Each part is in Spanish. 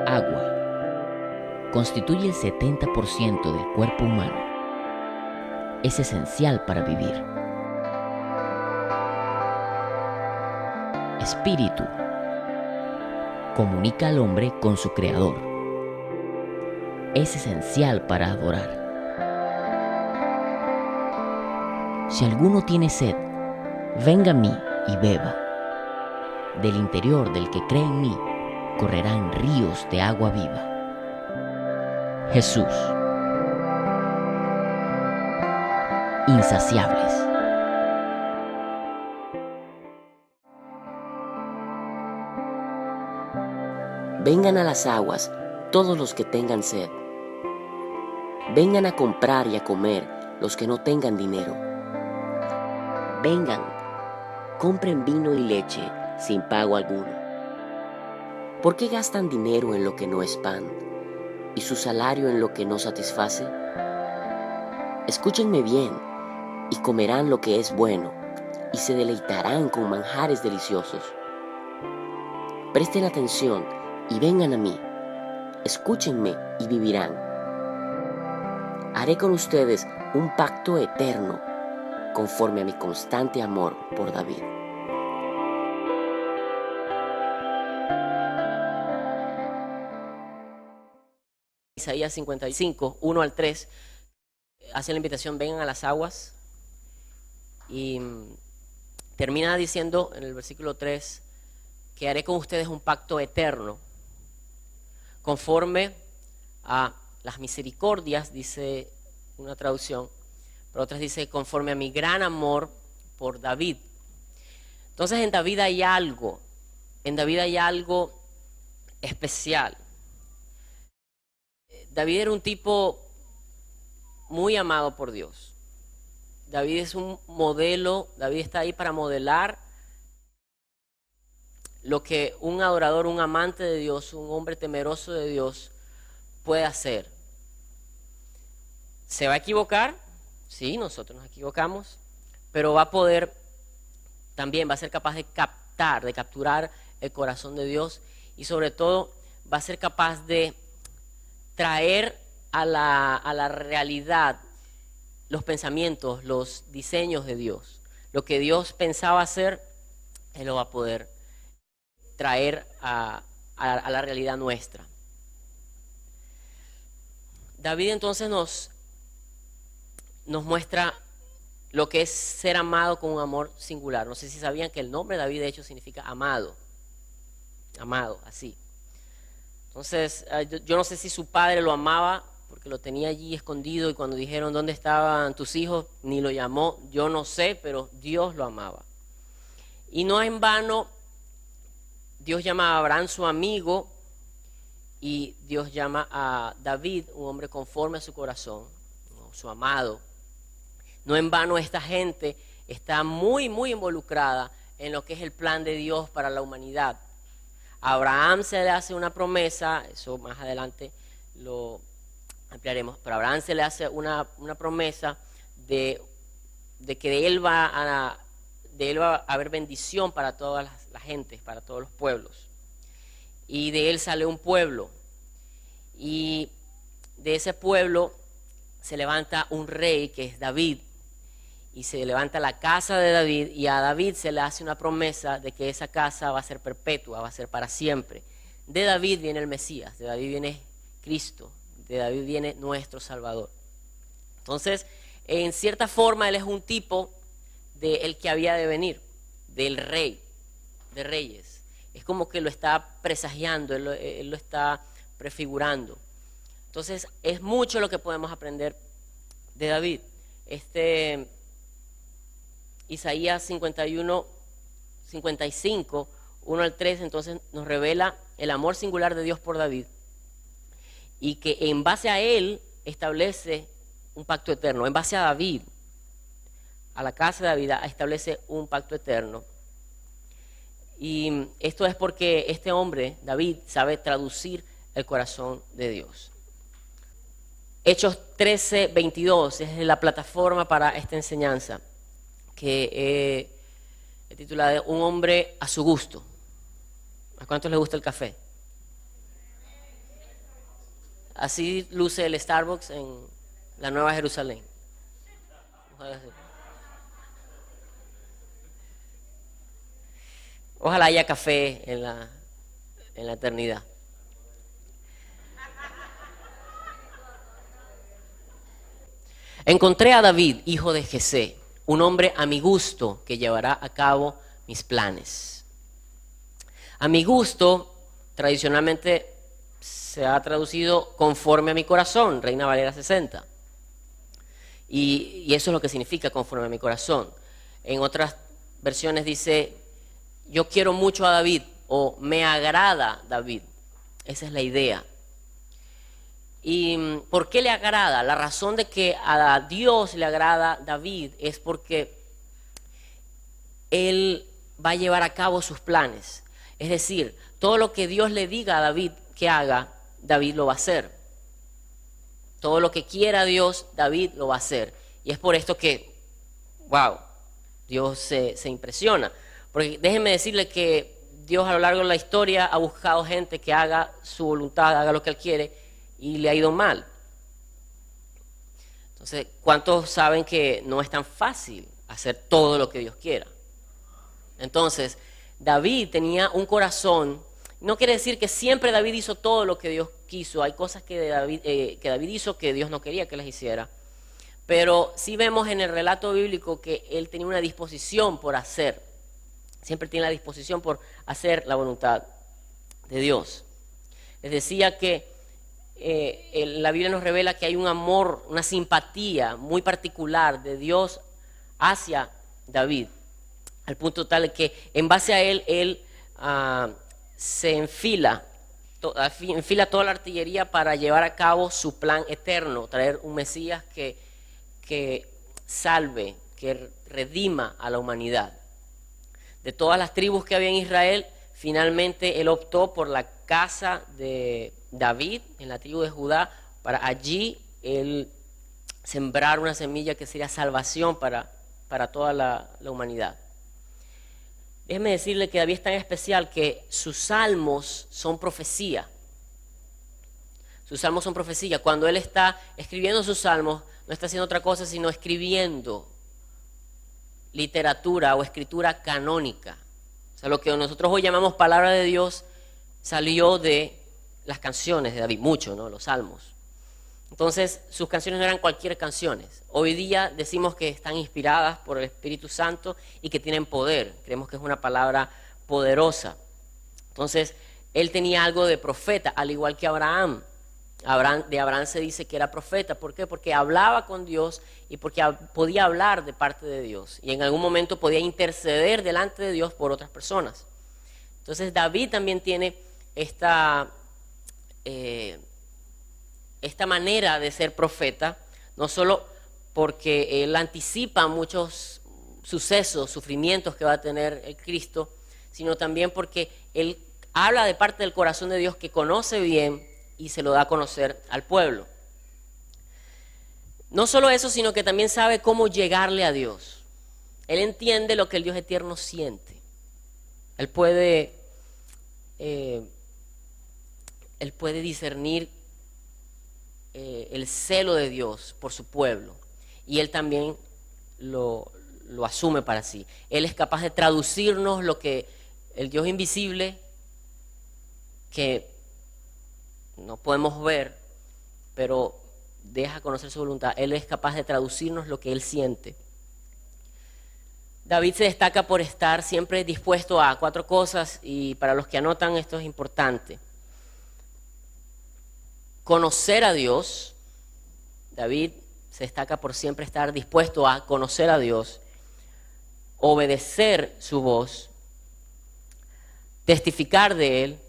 Agua constituye el 70% del cuerpo humano. Es esencial para vivir. Espíritu comunica al hombre con su Creador. Es esencial para adorar. Si alguno tiene sed, venga a mí y beba. Del interior del que cree en mí correrán ríos de agua viva. Jesús. Insaciables. Vengan a las aguas todos los que tengan sed. Vengan a comprar y a comer los que no tengan dinero. Vengan, compren vino y leche sin pago alguno. ¿Por qué gastan dinero en lo que no es pan y su salario en lo que no satisface? Escúchenme bien y comerán lo que es bueno y se deleitarán con manjares deliciosos. Presten atención y vengan a mí. Escúchenme y vivirán. Haré con ustedes un pacto eterno conforme a mi constante amor por David. Isaías 55, 1 al 3, hace la invitación, vengan a las aguas, y termina diciendo en el versículo 3 que haré con ustedes un pacto eterno conforme a las misericordias, dice una traducción, pero otras dice conforme a mi gran amor por David. Entonces en David hay algo especial. David era un tipo muy amado por Dios. David es un modelo, David está ahí para modelar lo que un adorador, un amante de Dios, un hombre temeroso de Dios puede hacer. ¿Se va a equivocar? Sí, nosotros nos equivocamos, pero va a poder, también va a ser capaz de capturar el corazón de Dios, y sobre todo va a ser capaz de traer a la realidad los pensamientos, los diseños de Dios. Lo que Dios pensaba hacer, Él lo va a poder traer a la realidad nuestra. David entonces nos muestra lo que es ser amado con un amor singular. No sé si sabían que el nombre de David de hecho significa amado. Amado, así. Entonces, yo no sé si su padre lo amaba porque lo tenía allí escondido, y cuando dijeron ¿dónde estaban tus hijos?, ni lo llamó. Yo no sé, pero Dios lo amaba. Y no en vano Dios llama a Abraham su amigo, y Dios llama a David un hombre conforme a su corazón, su amado. No en vano esta gente está muy, muy involucrada en lo que es el plan de Dios para la humanidad. A Abraham se le hace una promesa, eso más adelante lo ampliaremos, pero a Abraham se le hace una promesa de que de él va a haber bendición para todas las gentes, para todos los pueblos. Y de él sale un pueblo, y de ese pueblo se levanta un rey que es David, y se levanta la casa de David, y a David se le hace una promesa de que esa casa va a ser perpetua, va a ser para siempre. De David viene el Mesías, de David viene Cristo, de David viene nuestro Salvador. Entonces, en cierta forma, él es un tipo del que había de venir, del rey, de reyes. Es como que lo está presagiando, él lo está prefigurando. Entonces, es mucho lo que podemos aprender de David. Isaías 51, 55, 1 al 3, entonces nos revela el amor singular de Dios por David, y que en base a él establece un pacto eterno. En base a David, a la casa de David, establece un pacto eterno. Y esto es porque este hombre, David, sabe traducir el corazón de Dios. Hechos 13, 22 es la plataforma para esta enseñanza, que he titulado Un hombre a su gusto. ¿A cuántos les gusta el café? así luce el Starbucks en la Nueva Jerusalén. Ojalá haya café en la eternidad. Encontré a David, hijo de Jesé, un hombre a mi gusto que llevará a cabo mis planes. A mi gusto, tradicionalmente se ha traducido conforme a mi corazón, Reina Valera 60. Y eso es lo que significa conforme a mi corazón. En otras versiones dice, yo quiero mucho a David o me agrada David. Esa es la idea. ¿Y por qué le agrada? La razón de que a Dios le agrada David es porque Él va a llevar a cabo sus planes. Es decir, todo lo que Dios le diga a David que haga, David lo va a hacer. Todo lo que quiera Dios, David lo va a hacer. Y es por esto que, wow, Dios se impresiona. Porque déjenme decirle que Dios a lo largo de la historia ha buscado gente que haga su voluntad, haga lo que Él quiere, y le ha ido mal. Entonces, ¿cuántos saben que no es tan fácil hacer todo lo que Dios quiera? Entonces, David tenía un corazón. No quiere decir que siempre David hizo todo lo que Dios quiso. Hay cosas que David hizo que Dios no quería que las hiciera. Pero sí vemos en el relato bíblico que él tenía una disposición por hacer. Siempre tiene la disposición por hacer la voluntad de Dios. Les decía que la Biblia nos revela que hay un amor, una simpatía muy particular de Dios hacia David, al punto tal que en base a él se enfila toda la artillería para llevar a cabo su plan eterno, traer un Mesías que salve, que redima a la humanidad. De todas las tribus que había en Israel, finalmente él optó por la casa de David, en la tribu de Judá, para allí él sembrar una semilla que sería salvación para toda la humanidad. Déjeme decirle que David es tan especial que sus salmos son profecía. Sus salmos son profecía. Cuando él está escribiendo sus salmos, no está haciendo otra cosa sino escribiendo literatura o escritura canónica. O sea, lo que nosotros hoy llamamos palabra de Dios salió de las canciones de David, mucho, ¿no? Los salmos. Entonces, sus canciones no eran cualquier canciones. Hoy día decimos que están inspiradas por el Espíritu Santo y que tienen poder. Creemos que es una palabra poderosa. Entonces, él tenía algo de profeta, al igual que Abraham. De Abraham se dice que era profeta. ¿Por qué? Porque hablaba con Dios y porque podía hablar de parte de Dios. Y en algún momento podía interceder delante de Dios por otras personas. Entonces, David también tiene esta manera de ser profeta, no solo porque él anticipa muchos sucesos, sufrimientos que va a tener el Cristo, sino también porque él habla de parte del corazón de Dios que conoce bien y se lo da a conocer al pueblo. No solo eso, sino que también sabe cómo llegarle a Dios. Él entiende lo que el Dios eterno siente. Él puede discernir el celo de Dios por su pueblo, y él también lo asume para sí. Él es capaz de traducirnos lo que el Dios invisible, que no podemos ver, pero deja conocer su voluntad. Él es capaz de traducirnos lo que él siente. David se destaca por estar siempre dispuesto a 4 cosas, y para los que anotan esto es importante. Conocer a Dios. David se destaca por siempre estar dispuesto a conocer a Dios, obedecer su voz, testificar de Él,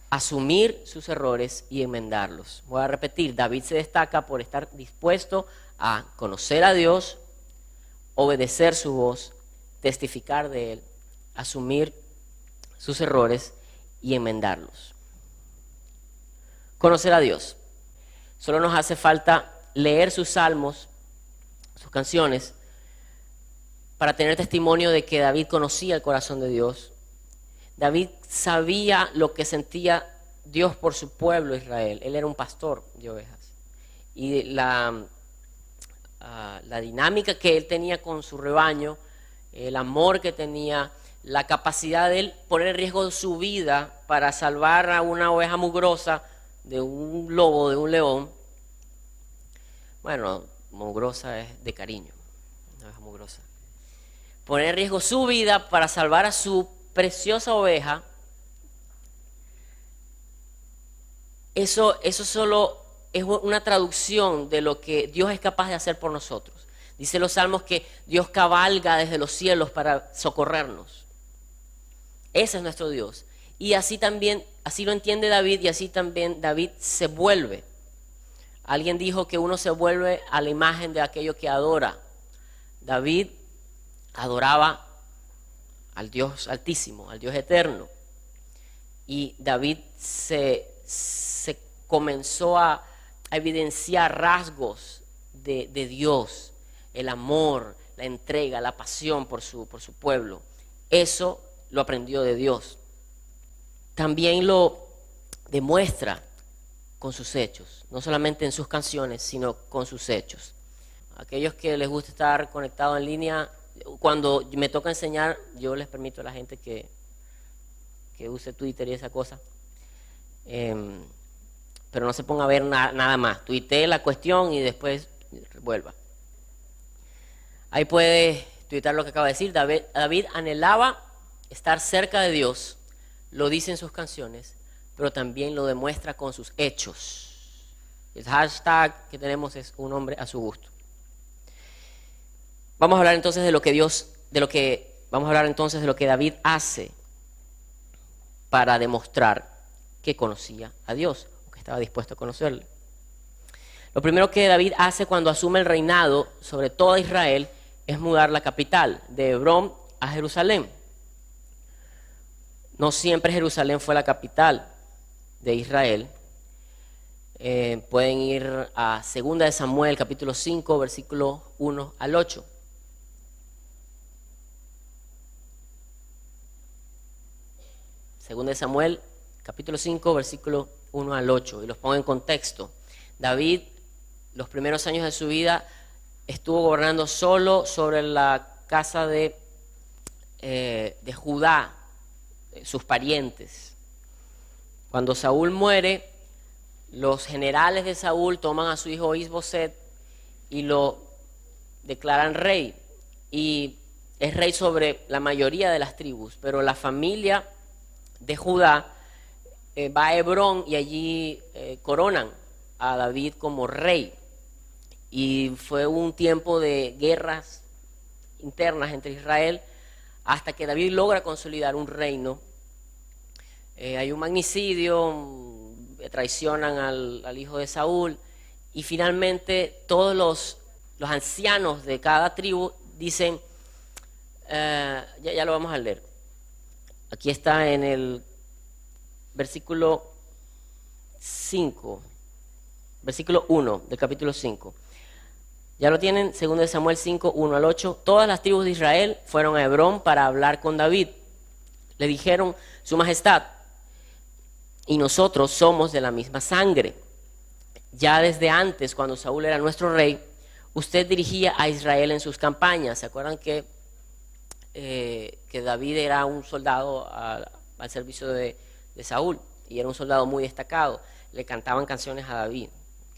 asumir sus errores y enmendarlos. Voy a repetir, David se destaca por estar dispuesto a conocer a Dios, obedecer su voz, testificar de Él, asumir sus errores y enmendarlos. Conocer a Dios. Solo nos hace falta leer sus salmos, sus canciones, para tener testimonio de que David conocía el corazón de Dios. David sabía lo que sentía Dios por su pueblo Israel. Él era un pastor de ovejas. Y la dinámica que él tenía con su rebaño, el amor que tenía, la capacidad de él poner en riesgo su vida para salvar a una oveja mugrosa de un lobo, de un león. Bueno, mugrosa es de cariño, una oveja mugrosa. Poner en riesgo su vida para salvar a su preciosa oveja. Eso solo es una traducción de lo que Dios es capaz de hacer por nosotros. Dice los salmos que Dios cabalga desde los cielos para socorrernos. Ese es nuestro Dios. Y así también, así lo entiende David, y así también David se vuelve. Alguien dijo que uno se vuelve a la imagen de aquello que adora. David adoraba al Dios altísimo, al Dios eterno. Y David se comenzó a evidenciar rasgos de Dios, el amor, la entrega, la pasión por su pueblo. Eso lo aprendió de Dios. También lo demuestra con sus hechos, no solamente en sus canciones, sino con sus hechos. Aquellos que les gusta estar conectados en línea, cuando me toca enseñar, yo les permito a la gente que use Twitter y esa cosa. Pero no se ponga a ver nada más. Tuitee la cuestión y después vuelva. Ahí puede tuitar lo que acaba de decir. David anhelaba estar cerca de Dios, lo dice en sus canciones, pero también lo demuestra con sus hechos. El hashtag que tenemos es un hombre a su gusto. Vamos a hablar entonces de lo que David hace para demostrar que conocía a Dios, o que estaba dispuesto a conocerle. Lo primero que David hace cuando asume el reinado sobre toda Israel es mudar la capital de Hebrón a Jerusalén. No siempre Jerusalén fue la capital de Israel. Pueden ir a 2 de Samuel, capítulo 5, versículos 1 al 8. Segunda de Samuel, capítulo 5, versículo 1 al 8. Y los pongo en contexto. David, los primeros años de su vida, estuvo gobernando solo sobre la casa de Judá, sus parientes. Cuando Saúl muere, los generales de Saúl toman a su hijo Isboset y lo declaran rey. Y es rey sobre la mayoría de las tribus, pero la familia de Judá va a Hebrón y allí coronan a David como rey. Y fue un tiempo de guerras internas entre Israel hasta que David logra consolidar un reino. Hay un magnicidio, traicionan al hijo de Saúl, y finalmente todos los ancianos de cada tribu dicen, ya lo vamos a leer. Aquí está en el versículo 5, versículo 1 del capítulo 5. Ya lo tienen, 2 de Samuel 5, 1 al 8. Todas las tribus de Israel fueron a Hebrón para hablar con David. Le dijeron, Su Majestad, y nosotros somos de la misma sangre. Ya desde antes, cuando Saúl era nuestro rey, usted dirigía a Israel en sus campañas. ¿Se acuerdan que David era un soldado al servicio de Saúl? Y era un soldado muy destacado. Le cantaban canciones a David,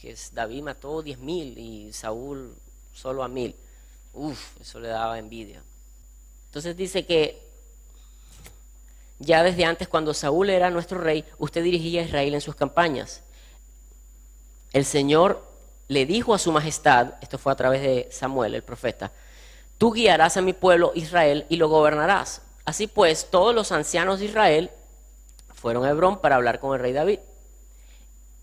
que David mató 10,000 y Saúl solo a 1,000. Eso le daba envidia. Entonces dice que ya desde antes, cuando Saúl era nuestro rey, usted dirigía a Israel en sus campañas. El Señor le dijo a Su Majestad, esto fue a través de Samuel, el profeta, tú guiarás a mi pueblo Israel y lo gobernarás. Así pues, todos los ancianos de Israel fueron a Hebrón para hablar con el rey David.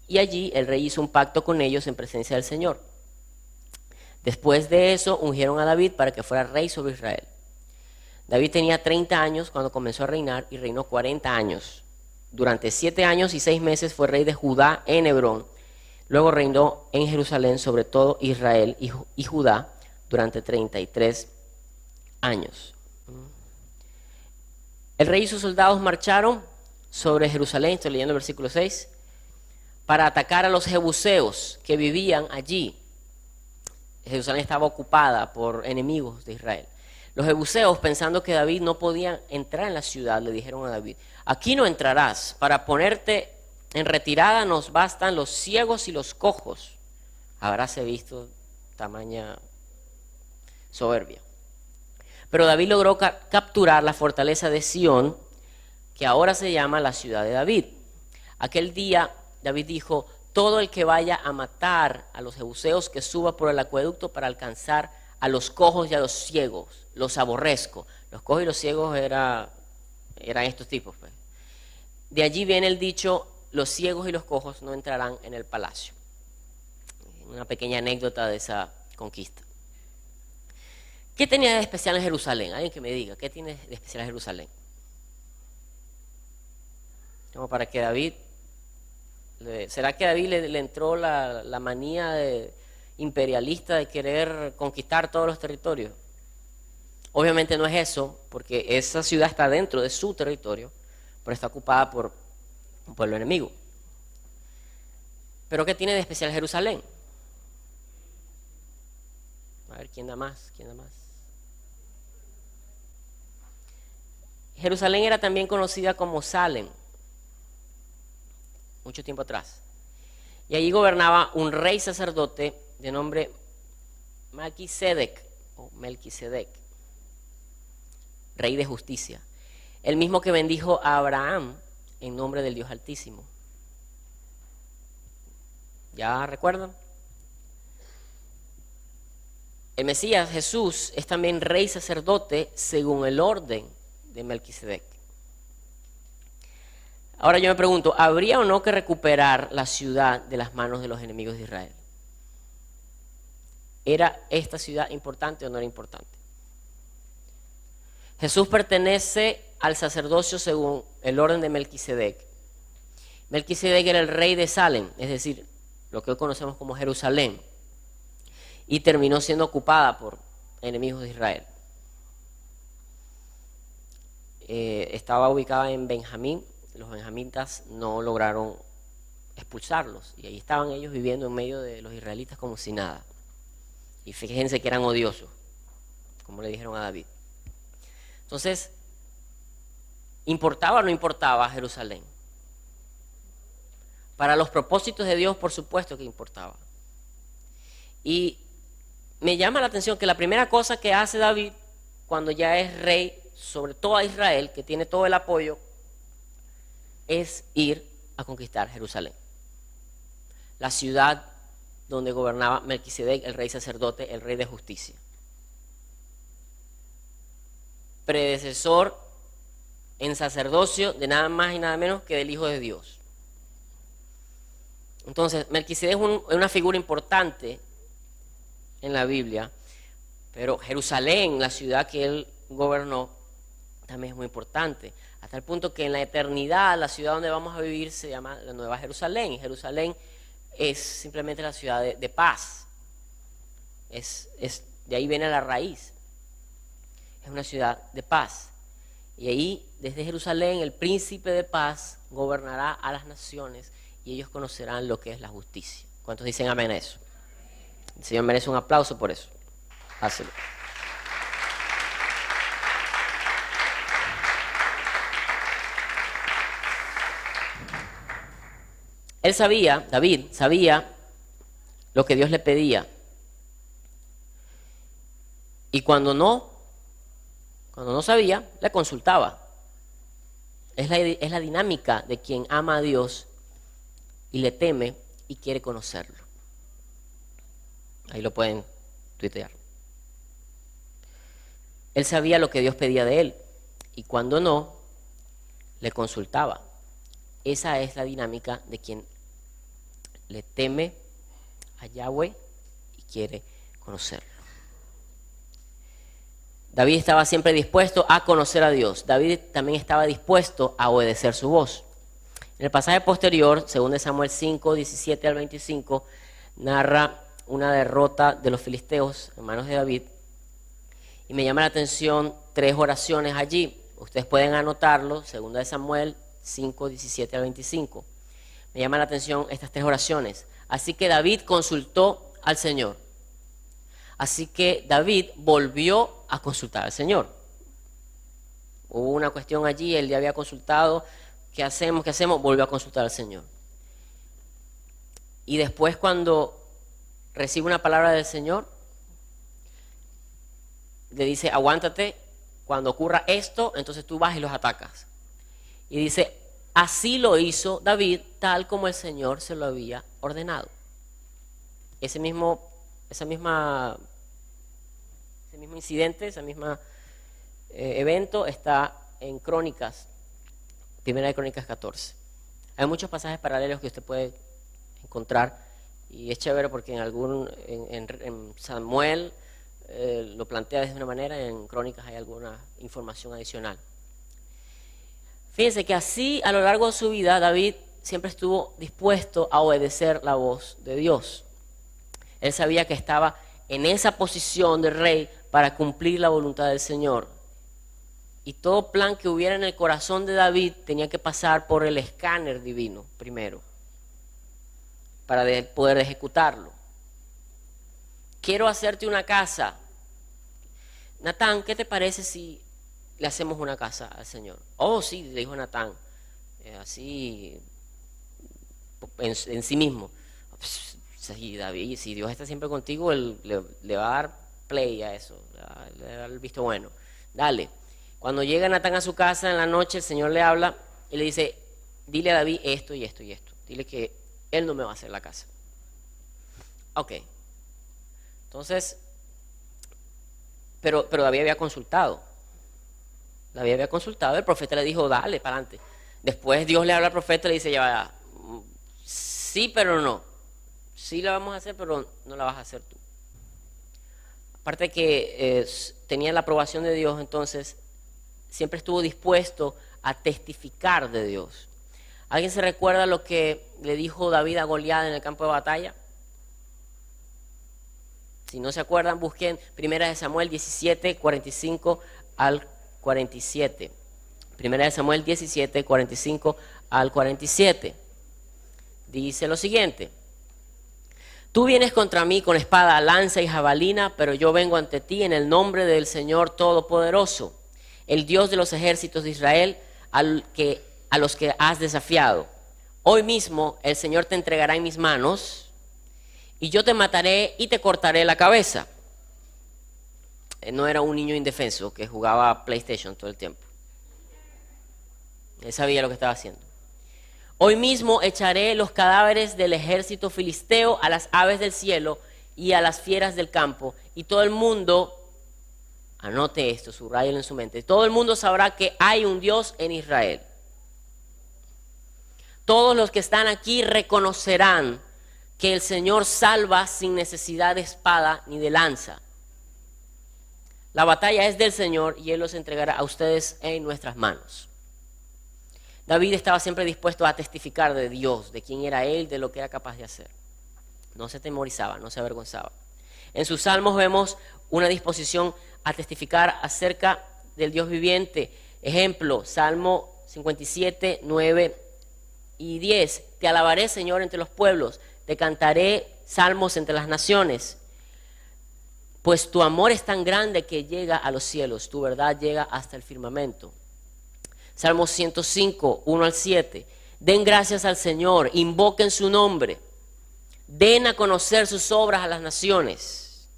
Y allí el rey hizo un pacto con ellos en presencia del Señor. Después de eso, ungieron a David para que fuera rey sobre Israel. David tenía 30 años cuando comenzó a reinar y reinó 40 años. Durante 7 años y 6 meses fue rey de Judá en Hebrón. Luego reinó en Jerusalén sobre todo Israel y Judá durante 33 años. El rey y sus soldados marcharon sobre Jerusalén, estoy leyendo el versículo 6, para atacar a los jebuseos que vivían allí. Jerusalén estaba ocupada por enemigos de Israel. Los jebuseos, pensando que David no podía entrar en la ciudad, le dijeron a David: aquí no entrarás, para ponerte en retirada nos bastan los ciegos y los cojos. Habráse visto tamaña soberbia. Pero David logró capturar la fortaleza de Sión, que ahora se llama la ciudad de David. Aquel día David dijo: todo el que vaya a matar a los jebuseos, que suba por el acueducto para alcanzar a los cojos y a los ciegos. Los aborrezco. Los cojos y los ciegos eran estos tipos, pues. De allí viene el dicho: los ciegos y los cojos no entrarán en el palacio. Una pequeña anécdota de esa conquista. ¿Qué tenía de especial en Jerusalén? Alguien que me diga, ¿qué tiene de especial en Jerusalén? Como para que David... ¿Será que a David le entró la manía imperialista de querer conquistar todos los territorios? Obviamente no es eso, porque esa ciudad está dentro de su territorio, pero está ocupada por un pueblo enemigo. ¿Pero qué tiene de especial Jerusalén? A ver, ¿quién da más? ¿Quién da más? Jerusalén era también conocida como Salem, mucho tiempo atrás. Y allí gobernaba un rey sacerdote de nombre Melquisedec, rey de justicia, el mismo que bendijo a Abraham en nombre del Dios Altísimo. ¿Ya recuerdan? El Mesías, Jesús, es también rey sacerdote según el orden de Melquisedec. Ahora yo me pregunto, ¿habría o no que recuperar la ciudad de las manos de los enemigos de Israel? ¿Era esta ciudad importante o no era importante? Jesús pertenece al sacerdocio según el orden de Melquisedec. Melquisedec era el rey de Salem, es decir, lo que hoy conocemos como Jerusalén, y terminó siendo ocupada por enemigos de Israel. Estaba ubicada en Benjamín. Los benjamitas no lograron expulsarlos y ahí estaban ellos viviendo en medio de los israelitas como si nada. Y fíjense que eran odiosos, como le dijeron a David. Entonces, ¿importaba o no importaba Jerusalén? Para los propósitos de Dios, por supuesto que importaba. Y me llama la atención que la primera cosa que hace David cuando ya es rey sobre toda Israel, que tiene todo el apoyo, es ir a conquistar Jerusalén, la ciudad donde gobernaba Melquisedec, el rey sacerdote, el rey de justicia, predecesor en sacerdocio de nada más y nada menos que del Hijo de Dios. Entonces, Melquisedec es una figura importante en la Biblia, pero Jerusalén, la ciudad que él gobernó, también es muy importante, hasta el punto que en la eternidad la ciudad donde vamos a vivir se llama la Nueva Jerusalén, y Jerusalén es simplemente la ciudad de paz, de ahí viene la raíz, es una ciudad de paz, y ahí desde Jerusalén el príncipe de paz gobernará a las naciones y ellos conocerán lo que es la justicia. ¿Cuántos dicen amén a eso? El Señor merece un aplauso por eso. Hácelo. Él sabía, David sabía lo que Dios le pedía. Y cuando no sabía, le consultaba. Es la dinámica de quien ama a Dios y le teme y quiere conocerlo. Ahí lo pueden tuitear. Él sabía lo que Dios pedía de él y cuando no, le consultaba. Esa es la dinámica de quien le teme a Yahweh y quiere conocerlo. David estaba siempre dispuesto a conocer a Dios. David también estaba dispuesto a obedecer su voz. En el pasaje posterior, 2 Samuel 5, 17 al 25, narra una derrota de los filisteos en manos de David. Y me llama la atención 3 oraciones allí. Ustedes pueden anotarlo, 2 Samuel 5, 17 al 25. Me llama la atención estas 3 oraciones. Así que David consultó al Señor. Así que David volvió a consultar al Señor. Hubo una cuestión allí, él ya había consultado, ¿qué hacemos? ¿Qué hacemos? Volvió a consultar al Señor. Y después, cuando recibe una palabra del Señor, le dice, aguántate, cuando ocurra esto, entonces tú vas y los atacas. Y dice, así lo hizo David, tal como el Señor se lo había ordenado. Ese mismo incidente, ese mismo evento está en Crónicas, Primera de Crónicas 14. Hay muchos pasajes paralelos que usted puede encontrar y es chévere porque en Samuel lo plantea de una manera, en Crónicas hay alguna información adicional. Fíjense que así a lo largo de su vida David siempre estuvo dispuesto a obedecer la voz de Dios. Él sabía que estaba en esa posición de rey para cumplir la voluntad del Señor. Y todo plan que hubiera en el corazón de David tenía que pasar por el escáner divino primero, para poder ejecutarlo. Quiero hacerte una casa. Natán, ¿qué te parece si le hacemos una casa al Señor? Oh, sí, le dijo Natán, así en sí mismo. Sí, David, si Dios está siempre contigo, él le va a dar play a eso, le va a dar el visto bueno. Dale. Cuando llega Natán a su casa en la noche, el Señor le habla y le dice, dile a David esto y esto y esto. Dile que él no me va a hacer la casa. Ok. Entonces, pero David había consultado. David había consultado, el profeta le dijo, dale, para adelante. Después Dios le habla al profeta y le dice, ya, sí, pero no. Sí la vamos a hacer, pero no la vas a hacer tú. Aparte que tenía la aprobación de Dios, entonces siempre estuvo dispuesto a testificar de Dios. ¿Alguien se recuerda lo que le dijo David a Goliat en el campo de batalla? Si no se acuerdan, busquen 1 Samuel 17, 45 al 47. 1 Samuel 17, 45 al 47. Dice lo siguiente. Tú vienes contra mí con espada, lanza y jabalina, pero yo vengo ante ti en el nombre del Señor Todopoderoso, el Dios de los ejércitos de Israel, a los que has desafiado. Hoy mismo el Señor te entregará en mis manos, y yo te mataré y te cortaré la cabeza. No era un niño indefenso que jugaba PlayStation todo el tiempo. Él sabía lo que estaba haciendo. Hoy mismo echaré los cadáveres del ejército filisteo a las aves del cielo y a las fieras del campo, y todo el mundo, anote esto, subráyelo en su mente, todo el mundo sabrá que hay un Dios en Israel. Todos los que están aquí reconocerán que el Señor salva sin necesidad de espada ni de lanza. La batalla es del Señor y Él los entregará a ustedes en nuestras manos. David estaba siempre dispuesto a testificar de Dios, de quién era Él, de lo que era capaz de hacer. No se temorizaba, no se avergonzaba. En sus salmos vemos una disposición a testificar acerca del Dios viviente. Ejemplo, Salmo 57, 9 y 10. Te alabaré, Señor, entre los pueblos, te cantaré salmos entre las naciones. Pues tu amor es tan grande que llega a los cielos, tu verdad llega hasta el firmamento. Salmo 105, 1 al 7. Den gracias al Señor, invoquen su nombre, den a conocer sus obras a las naciones.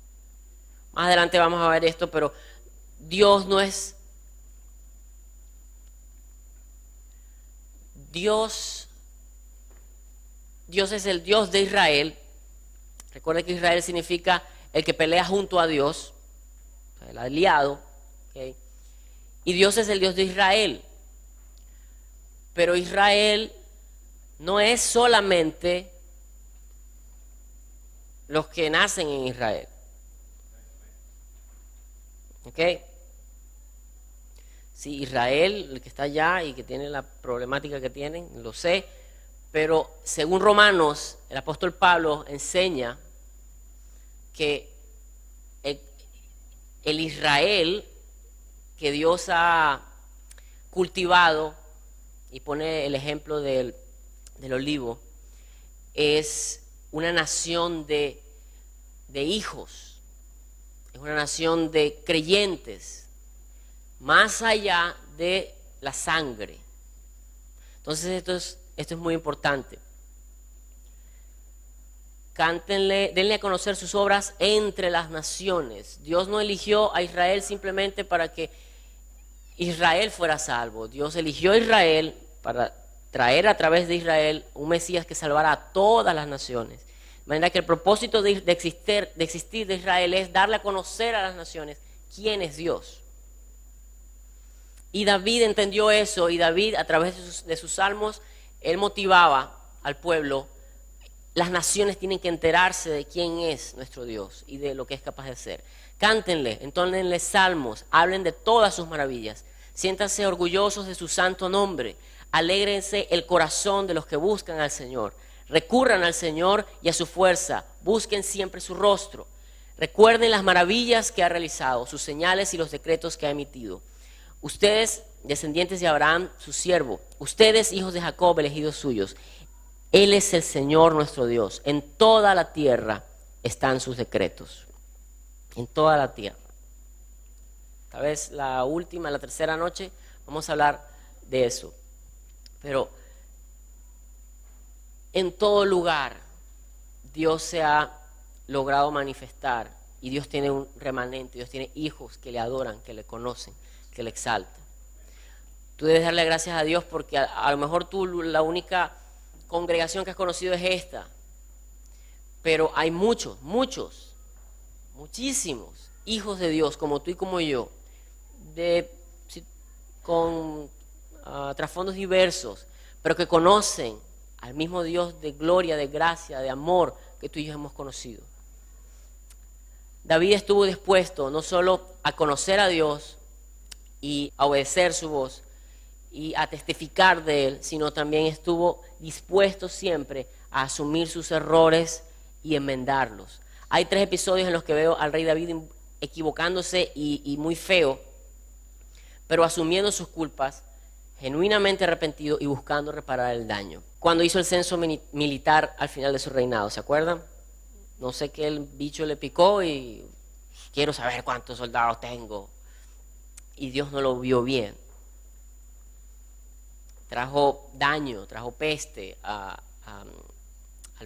Más adelante vamos a ver esto, pero Dios no es... Dios es el Dios de Israel. Recuerda que Israel significa el que pelea junto a Dios, el aliado, ¿okay? Y Dios es el Dios de Israel. Pero Israel no es solamente los que nacen en Israel. ¿Ok? Sí, Israel, el que está allá y que tiene la problemática que tienen, lo sé. Pero según Romanos, el apóstol Pablo enseña que el Israel que Dios ha cultivado y pone el ejemplo del olivo, es una nación de hijos, es una nación de creyentes, más allá de la sangre. Entonces esto es muy importante. Cántenle, denle a conocer sus obras entre las naciones. Dios no eligió a Israel simplemente para que Israel fuera salvo. Dios eligió a Israel para traer a través de Israel un Mesías que salvara a todas las naciones. De manera que el propósito de existir de Israel es darle a conocer a las naciones quién es Dios. Y David entendió eso, y David a través de sus salmos, él motivaba al pueblo. Las naciones tienen que enterarse de quién es nuestro Dios y de lo que es capaz de hacer. Cántenle, entónenle salmos, hablen de todas sus maravillas. Siéntanse orgullosos de su santo nombre. Alégrense el corazón de los que buscan al Señor. Recurran al Señor y a su fuerza. Busquen siempre su rostro. Recuerden las maravillas que ha realizado, sus señales y los decretos que ha emitido. Ustedes, descendientes de Abraham, su siervo. Ustedes, hijos de Jacob, elegidos suyos. Él es el Señor nuestro Dios. En toda la tierra están sus decretos. En toda la tierra. Tal vez la tercera noche, vamos a hablar de eso. Pero en todo lugar Dios se ha logrado manifestar, y Dios tiene un remanente, Dios tiene hijos que le adoran, que le conocen, que le exaltan. Tú debes darle gracias a Dios porque a lo mejor tú la única congregación que has conocido es esta, pero hay muchísimos hijos de Dios como tú y como yo, con trasfondos diversos, pero que conocen al mismo Dios de gloria, de gracia, de amor que tú y yo hemos conocido. David estuvo dispuesto no solo a conocer a Dios y a obedecer su voz y a testificar de Él, sino también estuvo dispuesto siempre a asumir sus errores y enmendarlos. Hay 3 episodios en los que veo al rey David equivocándose y muy feo, pero asumiendo sus culpas, genuinamente arrepentido y buscando reparar el daño. Cuando hizo el censo militar al final de su reinado, ¿se acuerdan? No sé qué el bicho le picó y quiero saber cuántos soldados tengo. Y Dios no lo vio bien. Trajo daño, trajo peste al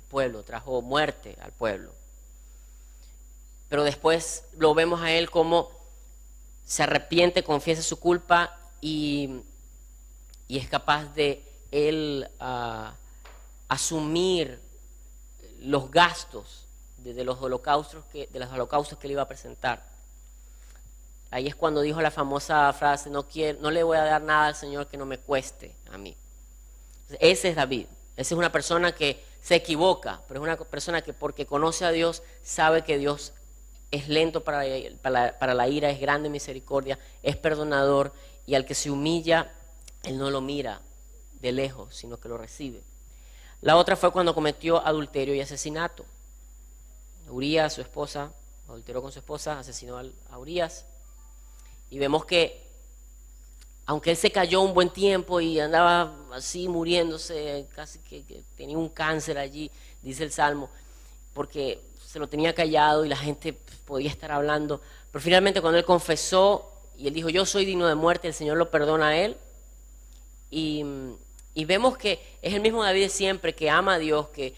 pueblo, trajo muerte al pueblo. Pero después lo vemos a él como se arrepiente, confiesa su culpa y es capaz de él asumir los gastos de los holocaustos que él iba a presentar. Ahí es cuando dijo la famosa frase: no le voy a dar nada al Señor que no me cueste a mí. Ese es David. Esa es una persona que se equivoca, pero es una persona que, porque conoce a Dios, sabe que Dios es lento para la ira, es grande en misericordia, es perdonador, y al que se humilla, Él no lo mira de lejos, sino que lo recibe. La otra fue cuando cometió adulterio y asesinato. Urías, su esposa, adulteró con su esposa, asesinó a Urías. Y vemos que, aunque él se cayó un buen tiempo y andaba así muriéndose, casi que tenía un cáncer allí, dice el Salmo, porque se lo tenía callado y la gente podía estar hablando. Pero finalmente cuando él confesó y él dijo: yo soy digno de muerte, el Señor lo perdona a él. Y vemos que es el mismo David de siempre, que ama a Dios, que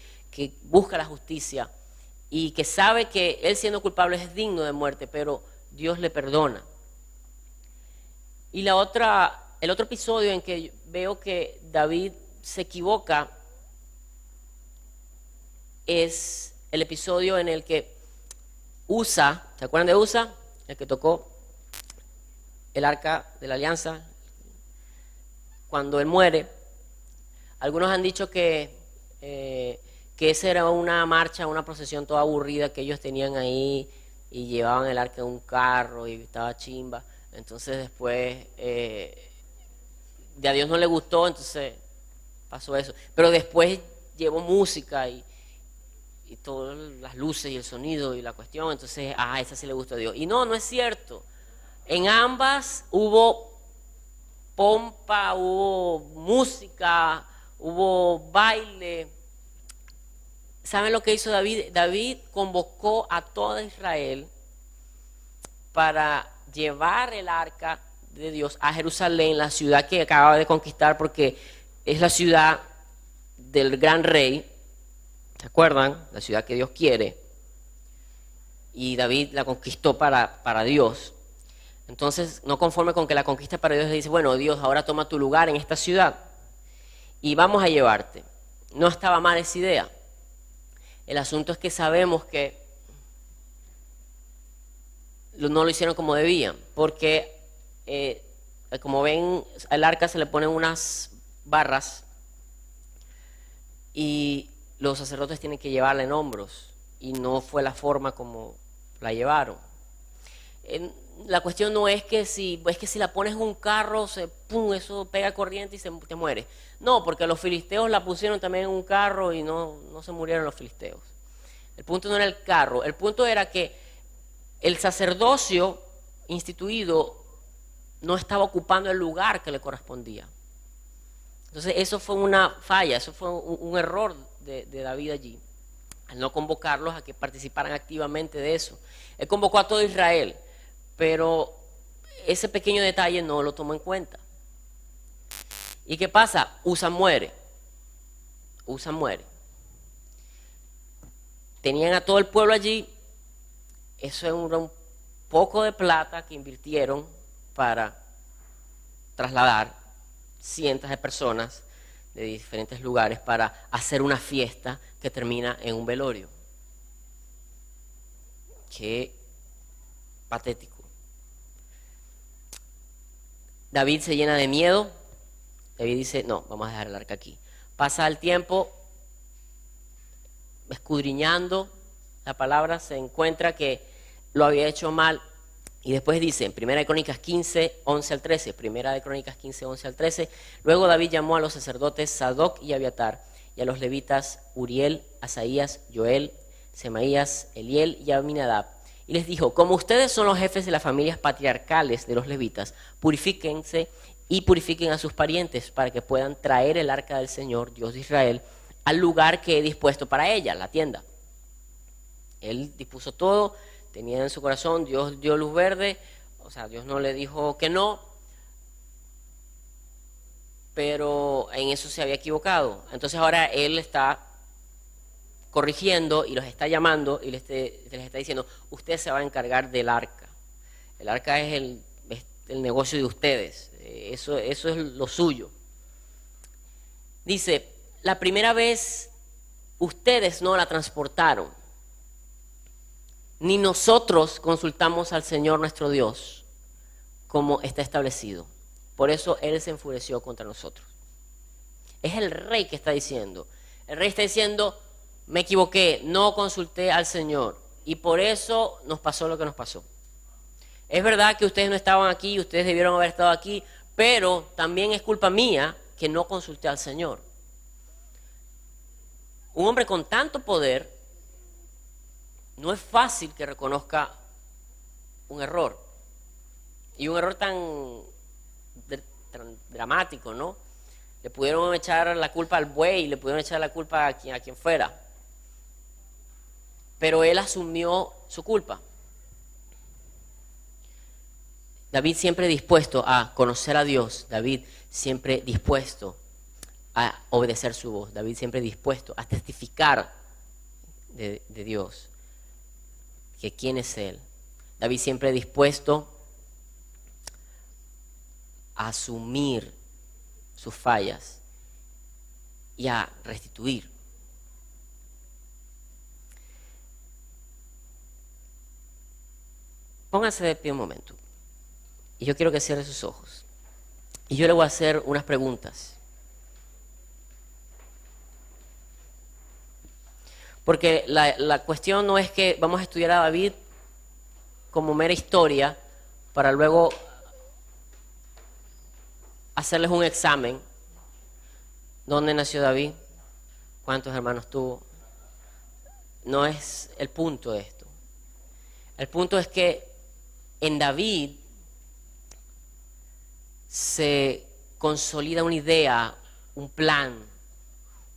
busca la justicia y que sabe que él, siendo culpable, es digno de muerte, pero Dios le perdona. Y el otro episodio en que veo que David se equivoca es el episodio en el que Usa, ¿se acuerdan de Usa? El que tocó el arca de la alianza. Cuando él muere, algunos han dicho que esa era una marcha, una procesión toda aburrida que ellos tenían ahí y llevaban el arca en un carro y estaba chimba. Entonces después a Dios no le gustó, entonces pasó eso. Pero después llevó música y todas las luces y el sonido y la cuestión, entonces esa sí le gustó a Dios. Y no es cierto. En ambas hubo pompa, hubo música, hubo baile. ¿Saben lo que hizo David? David convocó a toda Israel para llevar el arca de Dios a Jerusalén, la ciudad que acababa de conquistar, porque es la ciudad del gran rey. ¿Se acuerdan? La ciudad que Dios quiere. Y David la conquistó para Dios. Entonces, no conforme con que la conquista para Dios, le dice, bueno, Dios, ahora toma tu lugar en esta ciudad y vamos a llevarte. No estaba mal esa idea. El asunto es que sabemos que no lo hicieron como debían, porque como ven, al arca se le ponen unas barras y los sacerdotes tienen que llevarla en hombros, y no fue la forma como la llevaron. La cuestión no es que si la pones en un carro, pum, eso pega corriente y te muere. No, porque los filisteos la pusieron también en un carro y no se murieron los filisteos. El punto no era el carro, el punto era que el sacerdocio instituido no estaba ocupando el lugar que le correspondía. Entonces eso fue una falla, eso fue un error de David allí, al no convocarlos a que participaran activamente de eso. Él convocó a todo Israel, pero ese pequeño detalle no lo tomó en cuenta. ¿Y qué pasa? Usa muere. Tenían a todo el pueblo allí. Eso era un poco de plata que invirtieron para trasladar cientos de personas de diferentes lugares para hacer una fiesta que termina en un velorio. Qué patético. David se llena de miedo. David dice, no, vamos a dejar el arca aquí. Pasa el tiempo escudriñando la palabra, se encuentra que lo había hecho mal. Y después dice, en 1 Crónicas 15, 11 al 13, 1 Crónicas 15, 11 al 13, luego David llamó a los sacerdotes Sadoc y Abiatar, y a los levitas Uriel, Asaías, Joel, Semaías, Eliel y Aminadab, y les dijo, como ustedes son los jefes de las familias patriarcales de los levitas, purifíquense y purifiquen a sus parientes para que puedan traer el arca del Señor, Dios de Israel, al lugar que he dispuesto para ella, la tienda. Él dispuso todo, tenía en su corazón, Dios dio luz verde, o sea, Dios no le dijo que no, pero en eso se había equivocado. Entonces ahora él está corrigiendo y los está llamando y les está diciendo, usted se va a encargar del arca. El arca es el negocio de ustedes, eso es lo suyo. Dice, la primera vez ustedes no la transportaron, ni nosotros consultamos al Señor nuestro Dios como está establecido. Por eso Él se enfureció contra nosotros. Es el rey que está diciendo. El rey está diciendo, me equivoqué, no consulté al Señor y por eso nos pasó lo que nos pasó. Es verdad que ustedes no estaban aquí, ustedes debieron haber estado aquí, pero también es culpa mía que no consulté al Señor. Un hombre con tanto poder, no es fácil que reconozca un error. Y un error tan dramático, ¿no? Le pudieron echar la culpa al buey, le pudieron echar la culpa a quien fuera. Pero él asumió su culpa. David siempre dispuesto a conocer a Dios. David siempre dispuesto a obedecer su voz. David siempre dispuesto a testificar de Dios. Que quién es Él. David siempre dispuesto a asumir sus fallas y a restituir. Pónganse de pie un momento. Y yo quiero que cierre sus ojos. Y yo le voy a hacer unas preguntas. Porque la cuestión no es que vamos a estudiar a David como mera historia para luego hacerles un examen. ¿Dónde nació David? ¿Cuántos hermanos tuvo? No es el punto de esto. El punto es que en David se consolida una idea, un plan,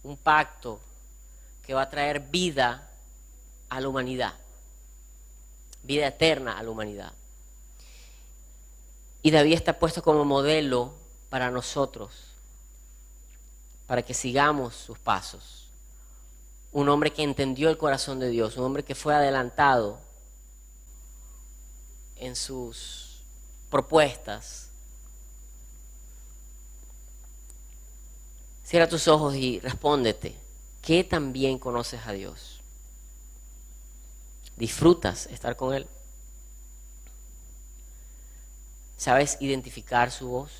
un pacto que va a traer vida a la humanidad, vida eterna a la humanidad. Y David está puesto como modelo para nosotros, para que sigamos sus pasos. Un hombre que entendió el corazón de Dios, un hombre que fue adelantado en sus propuestas. Cierra tus ojos y respóndete, ¿qué tan bien conoces a Dios? ¿Disfrutas estar con Él? ¿Sabes identificar su voz?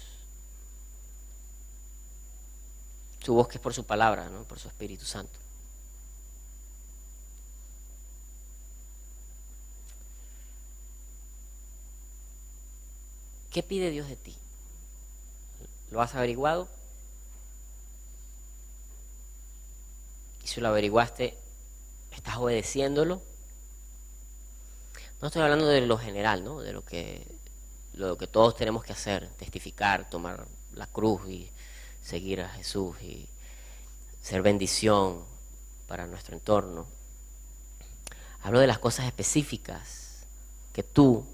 Su voz que es por su palabra, ¿no? Por su Espíritu Santo. ¿Qué pide Dios de ti? ¿Lo has averiguado? Y si lo averiguaste, ¿estás obedeciéndolo? No estoy hablando de lo general, ¿no? De lo que todos tenemos que hacer, testificar, tomar la cruz y seguir a Jesús y ser bendición para nuestro entorno. Hablo de las cosas específicas que tú,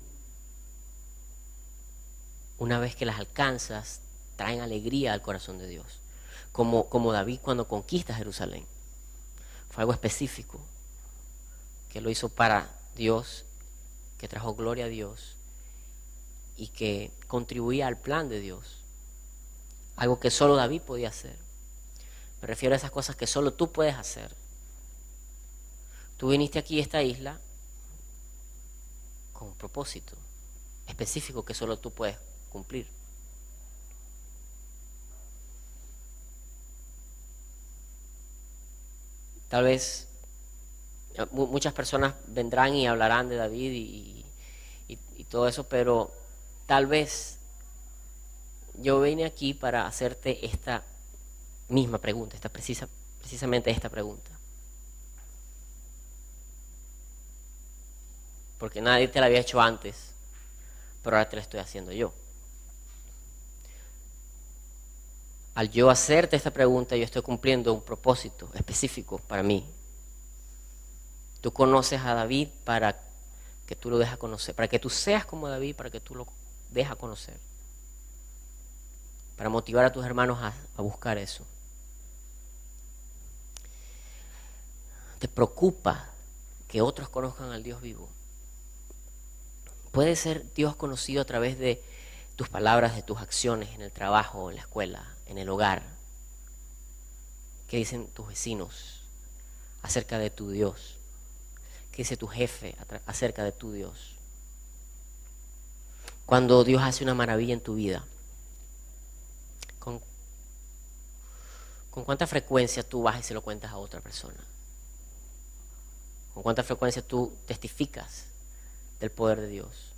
una vez que las alcanzas, traen alegría al corazón de Dios. Como David cuando conquista Jerusalén. Fue algo específico, que lo hizo para Dios, que trajo gloria a Dios y que contribuía al plan de Dios. Algo que solo David podía hacer. Me refiero a esas cosas que solo tú puedes hacer. Tú viniste aquí a esta isla con un propósito específico que solo tú puedes cumplir. Tal vez muchas personas vendrán y hablarán de David y todo eso, pero tal vez yo vine aquí para hacerte esta misma pregunta, precisamente esta pregunta. Porque nadie te la había hecho antes, pero ahora te la estoy haciendo yo. Al yo hacerte esta pregunta, yo estoy cumpliendo un propósito específico para mí. Tú conoces a David para que tú lo dejes conocer, para que tú seas como David, para que tú lo dejes conocer. Para motivar a tus hermanos a buscar eso. ¿Te preocupa que otros conozcan al Dios vivo? Puede ser Dios conocido a través de tus palabras, de tus acciones en el trabajo, en la escuela, en el hogar. ¿Qué dicen tus vecinos acerca de tu Dios? ¿Qué dice tu jefe acerca de tu Dios? Cuando Dios hace una maravilla en tu vida, ¿con cuánta frecuencia tú vas y se lo cuentas a otra persona? ¿Con cuánta frecuencia tú testificas del poder de Dios?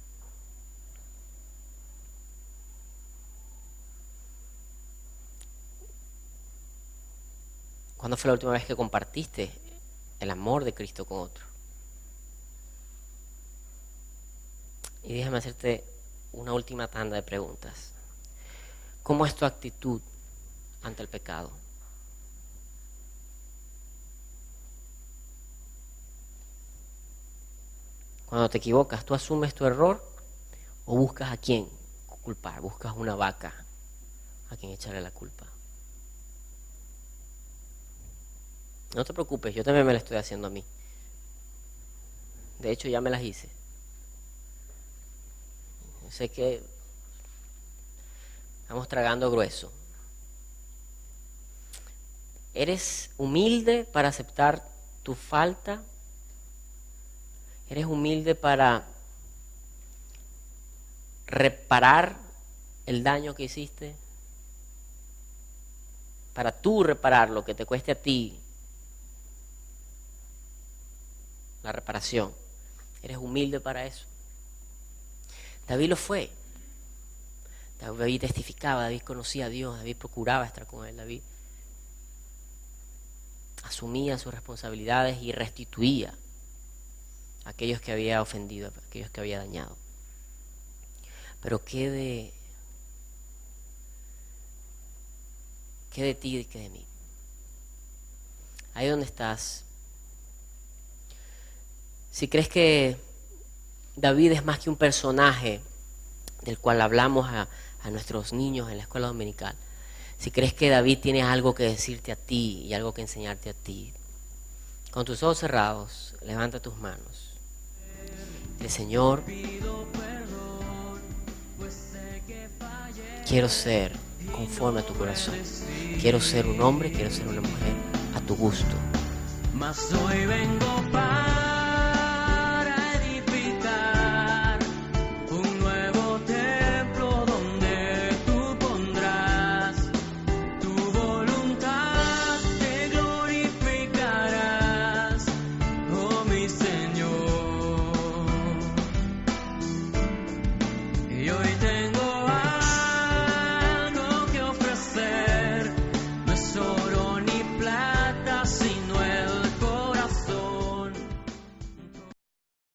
¿Cuándo fue la última vez que compartiste el amor de Cristo con otro? Y déjame hacerte una última tanda de preguntas. ¿Cómo es tu actitud ante el pecado? Cuando te equivocas, ¿tú asumes tu error o buscas a quién culpar? Buscas una vaca a quien echarle la culpa. No te preocupes, yo también me la estoy haciendo a mí. De hecho, ya me las hice. Sé que estamos tragando grueso. ¿Eres humilde para aceptar tu falta? ¿Eres humilde para reparar el daño que hiciste? Para tú reparar lo que te cueste a ti la reparación. ¿Eres humilde para eso? David lo fue. David testificaba, David conocía a Dios, David procuraba estar con él, David asumía sus responsabilidades y restituía a aquellos que había ofendido, a aquellos que había dañado. Pero ¿qué ¿Qué de ti y qué de mí? Ahí donde estás. Si crees que David es más que un personaje del cual hablamos a nuestros niños en la escuela dominical, si crees que David tiene algo que decirte a ti y algo que enseñarte a ti, con tus ojos cerrados, levanta tus manos. Dile: Señor, quiero ser conforme a tu corazón. Quiero ser un hombre, quiero ser una mujer a tu gusto. Mas hoy vengo para edificar un nuevo templo donde tú pondrás tu voluntad, te glorificarás, oh mi Señor. Y hoy tengo algo que ofrecer, no es oro ni plata, sino